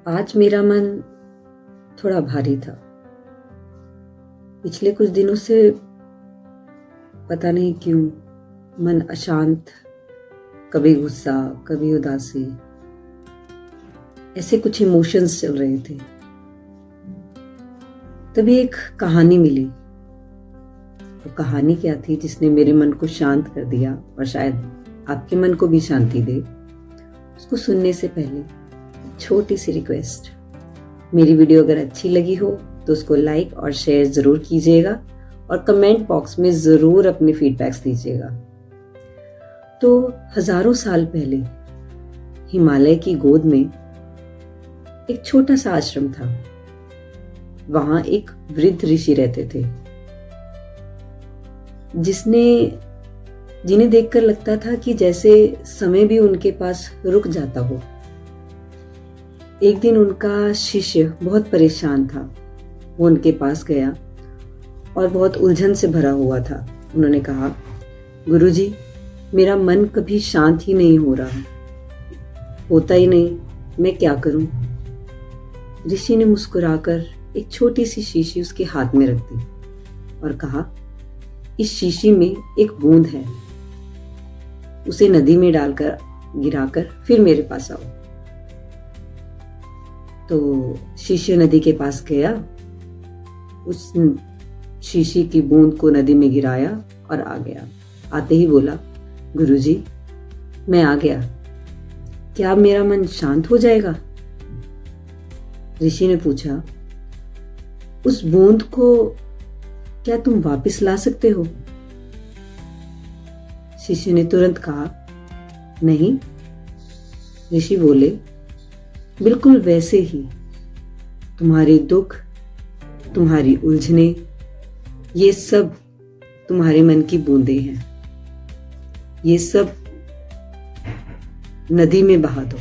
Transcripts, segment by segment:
आज मेरा मन थोड़ा भारी था। पिछले कुछ दिनों से पता नहीं क्यों मन अशांत, कभी गुस्सा, कभी उदासी, ऐसे कुछ इमोशंस चल रहे थे। तभी एक कहानी मिली। वो कहानी क्या थी जिसने मेरे मन को शांत कर दिया और शायद आपके मन को भी शांति दे। उसको सुनने से पहले छोटी सी रिक्वेस्ट, मेरी वीडियो अगर अच्छी लगी हो तो उसको लाइक और शेयर जरूर कीजिएगा और कमेंट बॉक्स में जरूर अपने फीडबैक्स दीजिएगा। तो हजारों साल पहले हिमालय की गोद में एक छोटा सा आश्रम था। वहां एक वृद्ध ऋषि रहते थे जिन्हें देखकर लगता था कि जैसे समय भी उनके पास रुक जाता हो। एक दिन उनका शिष्य बहुत परेशान था। वो उनके पास गया और बहुत उलझन से भरा हुआ था। उन्होंने कहा, गुरुजी, मेरा मन कभी शांत ही नहीं हो रहा, होता ही नहीं, मैं क्या करूं? ऋषि ने मुस्कुराकर एक छोटी सी शीशी उसके हाथ में रख दी और कहा, इस शीशी में एक बूंद है, उसे नदी में डालकर गिराकर फिर मेरे पास आओ। तो शिष्य नदी के पास गया, उस शीशी की बूंद को नदी में गिराया और आ गया। आते ही बोला, गुरुजी, मैं आ गया, क्या अब मेरा मन शांत हो जाएगा? ऋषि ने पूछा, उस बूंद को क्या तुम वापस ला सकते हो? शिष्य ने तुरंत कहा, नहीं। ऋषि बोले, बिल्कुल वैसे ही तुम्हारे दुख, तुम्हारी उलझने, ये सब तुम्हारे मन की बूंदें हैं। ये सब नदी में बहा दो।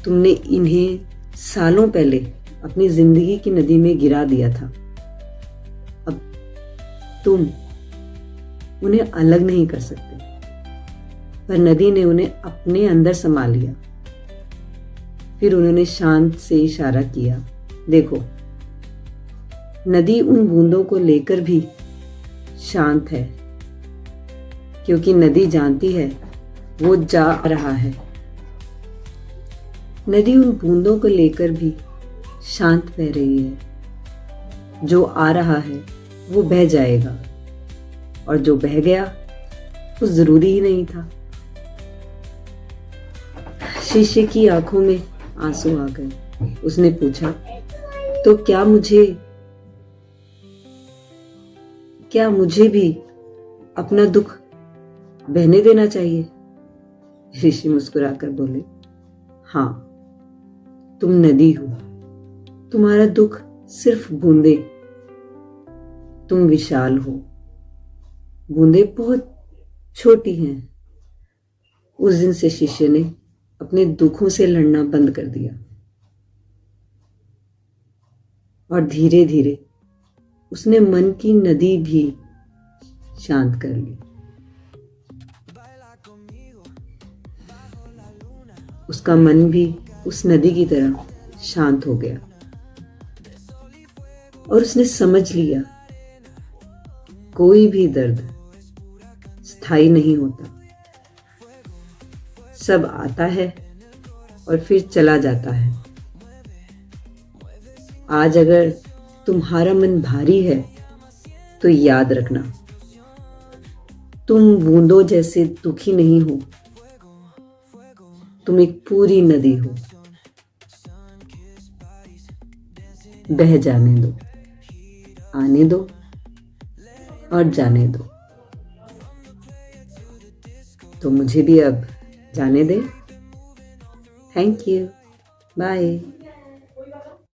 तुमने इन्हें सालों पहले अपनी जिंदगी की नदी में गिरा दिया था। अब तुम उन्हें अलग नहीं कर सकते, पर नदी ने उन्हें अपने अंदर समा लिया। फिर उन्होंने शांत से इशारा किया, देखो, नदी उन बूंदों को लेकर भी शांत है, क्योंकि नदी जानती है वो जा रहा है। नदी उन बूंदों को लेकर भी शांत बह रही है। जो आ रहा है वो बह जाएगा, और जो बह गया वो जरूरी ही नहीं था। शिष्य की आंखों में आंसू आ गए। उसने पूछा, तो क्या मुझे भी अपना दुख बहने देना चाहिए? ऋषि मुस्कुराकर बोले, हाँ, तुम नदी हो, तुम्हारा दुख सिर्फ बूंदे, तुम विशाल हो, बूंदे बहुत छोटी हैं। उस दिन से शिष्य ने अपने दुखों से लड़ना बंद कर दिया और धीरे धीरे उसने मन की नदी भी शांत कर ली। उसका मन भी उस नदी की तरह शांत हो गया और उसने समझ लिया, कोई भी दर्द स्थायी नहीं होता, सब आता है और फिर चला जाता है। आज अगर तुम्हारा मन भारी है तो याद रखना, तुम बूंदों जैसे दुखी नहीं हो, तुम एक पूरी नदी हो। बह जाने दो, आने दो और जाने दो। तो मुझे भी अब जाने दे। Thank you, bye.